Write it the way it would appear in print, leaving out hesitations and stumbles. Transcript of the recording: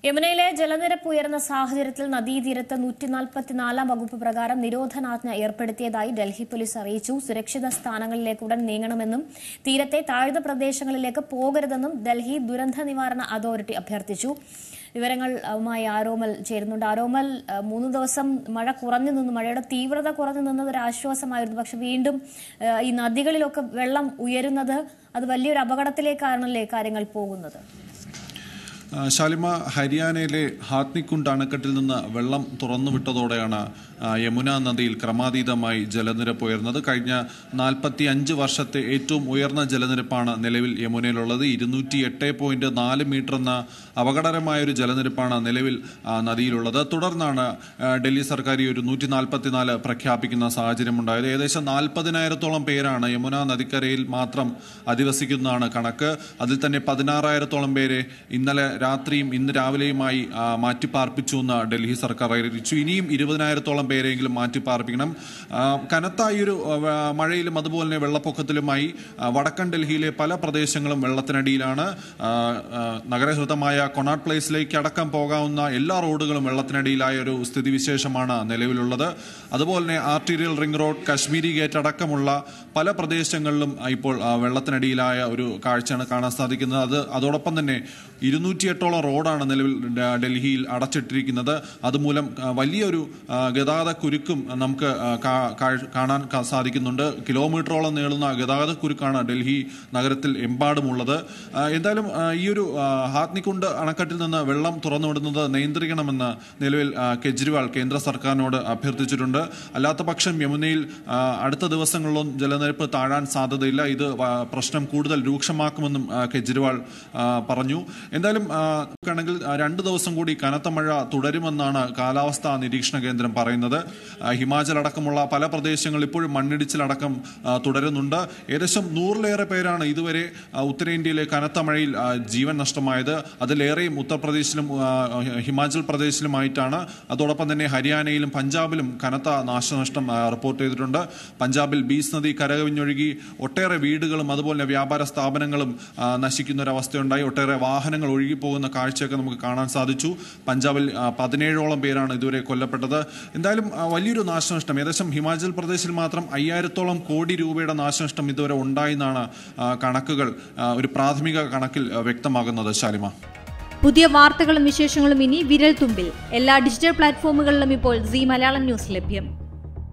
യമുനയിലെ ജലനിരപ്പ് ഉയർന്ന സാഹചര്യത്തിൽ നദീതീരത്ത് 144 വകുപ്പ് പ്രകാരം നിരോധനാജ്ഞ ഏർപ്പെടുത്തിയതായി ഡൽഹി പോലീസ് അറിയിച്ചു. സുരക്ഷിത സ്ഥാനങ്ങളിലേക്ക് ഉടൻ നീങ്ങണമെന്നും തീരത്തെ താഴ്ന്ന പ്രദേശങ്ങളിലേക്ക് പോകരുതെന്നും ഡൽഹി ദുരന്ത നിവാരണ അതോറിറ്റി അഭ്യർത്ഥിച്ചു. വിവരങ്ങളുമായി ആരോമൽ ചേരുന്നുണ്ട്. ആരോമൽ, 3 ദിവസം മഴ കുറഞ്ഞു നിന്നു, മഴയുടെ തീവ്രത കുറഞ്ഞു നിന്നത് ഒരു ആശ്വാസമായിരുന്നു. പക്ഷെ വീണ്ടും ഈ നദികളിലൊക്കെ വെള്ളം ഉയരുന്നത് അത് വലിയൊരു അപകടത്തിലേക്കാണല്ലേ കാര്യങ്ങൾ പോകുന്നത്? ശാലിമ, ഹരിയാനയിലെ ഹാത്നിക്കുണ്ട് അണക്കെട്ടിൽ നിന്ന് വെള്ളം തുറന്നുവിട്ടതോടെയാണ് യമുന നദിയിൽ ക്രമാതീതമായി ജലനിരപ്പ് ഉയർന്നത്. കഴിഞ്ഞ 45 വർഷത്തെ ഏറ്റവും ഉയർന്ന ജലനിരപ്പാണ് നിലവിൽ യമുനയിലുള്ളത്. 208.4 മീറ്റർ എന്ന അപകടകരമായൊരു ജലനിരപ്പാണ് നിലവിൽ നദിയിലുള്ളത്. തുടർന്നാണ് ഡൽഹി സർക്കാർ ഈ ഒരു 144 പ്രഖ്യാപിക്കുന്ന സാഹചര്യമുണ്ടായത്. ഏകദേശം 40,000-ഓളം പേരാണ് യമുന നദിക്കരയിൽ മാത്രം അധിവസിക്കുന്നതാണ് കണക്ക്. അതിൽ തന്നെ 16,000-ഓളം പേരെ ഇന്നലെ രാത്രിയും ഇന്ന് രാവിലെയുമായി മാറ്റിപ്പാർപ്പിച്ചു എന്ന് ഡൽഹി സർക്കാർ അറിയിച്ചു. ഇനിയും 20,000-ഓളം പേരെങ്കിലും മാറ്റിപ്പാർപ്പിക്കണം. കനത്ത ഈ ഒരു മഴയിലും അതുപോലെ തന്നെ വെള്ളപ്പൊക്കത്തിലുമായി വടക്കൻ ഡൽഹിയിലെ പല പ്രദേശങ്ങളും വെള്ളത്തിനടിയിലാണ്. നഗരഹൃദമായ കൊണാട്ട് പ്ലേസിലേക്ക് അടക്കം പോകാവുന്ന എല്ലാ റോഡുകളും വെള്ളത്തിനടിയിലായ ഒരു സ്ഥിതിവിശേഷമാണ് നിലവിലുള്ളത്. അതുപോലെ തന്നെ arterial ring road, Kashmiri gate അടക്കമുള്ള പല പ്രദേശങ്ങളിലും ഇപ്പോൾ വെള്ളത്തിനടിയിലായ ഒരു കാഴ്ചയാണ് കാണാൻ സാധിക്കുന്നത്. അതോടൊപ്പം തന്നെ 208ഓളം റോഡാണ് നിലവിൽ ഡൽഹിയിൽ അടച്ചിട്ടിരിക്കുന്നത്. അതുമൂലം വലിയൊരു ഗതാഗത കുരുക്കും നമുക്ക് കാണാൻ സാധിക്കുന്നുണ്ട്. കിലോമീറ്ററോളം നീളുന്ന ഗതാഗത കുരുക്കാണ് ഡൽഹി നഗരത്തിൽ എമ്പാടുമുള്ളത്. എന്തായാലും ഈ ഒരു ഹാത്നിക്കുണ്ട് അണക്കെട്ടിൽ നിന്ന് വെള്ളം തുറന്നുവിടുന്നത് നിയന്ത്രിക്കണമെന്ന് നിലവിൽ കെജ്രിവാൾ കേന്ദ്ര സർക്കാരിനോട് അഭ്യർത്ഥിച്ചിട്ടുണ്ട്. അല്ലാത്ത പക്ഷം യമുനയിൽ അടുത്ത ദിവസങ്ങളിലും ജലനിരപ്പ് താഴാൻ സാധ്യതയില്ല. ഇത് പ്രശ്നം കൂടുതൽ രൂക്ഷമാക്കുമെന്നും കെജ്രിവാൾ പറഞ്ഞു. എന്തായാലും ണെങ്കിൽ 2 ദിവസം കൂടി കനത്ത മഴ തുടരുമെന്നാണ് കാലാവസ്ഥാ നിരീക്ഷണ കേന്ദ്രം പറയുന്നത്. ഹിമാചൽ അടക്കമുള്ള പല പ്രദേശങ്ങളിൽ ഇപ്പോഴും മണ്ണിടിച്ചിലടക്കം തുടരുന്നുണ്ട്. ഏകദേശം 100-ലേറെ പേരാണ് ഇതുവരെ ഉത്തരേന്ത്യയിലെ കനത്ത മഴയിൽ ജീവൻ നഷ്ടമായത്. അതിലേറെയും ഉത്തർപ്രദേശിലും ഹിമാചൽ പ്രദേശിലുമായിട്ടാണ്. അതോടൊപ്പം തന്നെ ഹരിയാനയിലും പഞ്ചാബിലും കനത്ത നാശനഷ്ടം റിപ്പോർട്ട് ചെയ്തിട്ടുണ്ട്. പഞ്ചാബിൽ ബീസ് നദി കരകവിഞ്ഞൊഴുകി ഒട്ടേറെ വീടുകളും അതുപോലെ വ്യാപാര സ്ഥാപനങ്ങളും നശിക്കുന്ന ഒരവസ്ഥയുണ്ടായി. ഒട്ടേറെ വാഹനങ്ങൾ ഒഴുകിപ്പോകുന്ന കാഴ്ചയൊക്കെ നമുക്ക് കാണാൻ സാധിച്ചു. പഞ്ചാബിൽ 17ഓളം പേരാണ് ഇതുവരെ കൊല്ലപ്പെട്ടത്. എന്തായാലും വലിയൊരു നാശനഷ്ടം, ഏകദേശം ഹിമാചൽ പ്രദേശിൽ മാത്രം 5,000-ഓളം കോടി രൂപയുടെ നാശനഷ്ടം ഇതുവരെ ഉണ്ടായെന്നാണ് കണക്കുകൾ, ഒരു പ്രാഥമിക കണക്കിൽ വ്യക്തമാകുന്നത്. ശാലിമ, പുതിയ വാർത്തകളും വിശേഷങ്ങളും ഇനി വിരൽ തുമ്പിൽ. എല്ലാ ഡിജിറ്റൽ പ്ലാറ്റ്ഫോമുകളിലും ഇപ്പോൾ സീ മലയാളം ന്യൂസ് ലഭ്യം.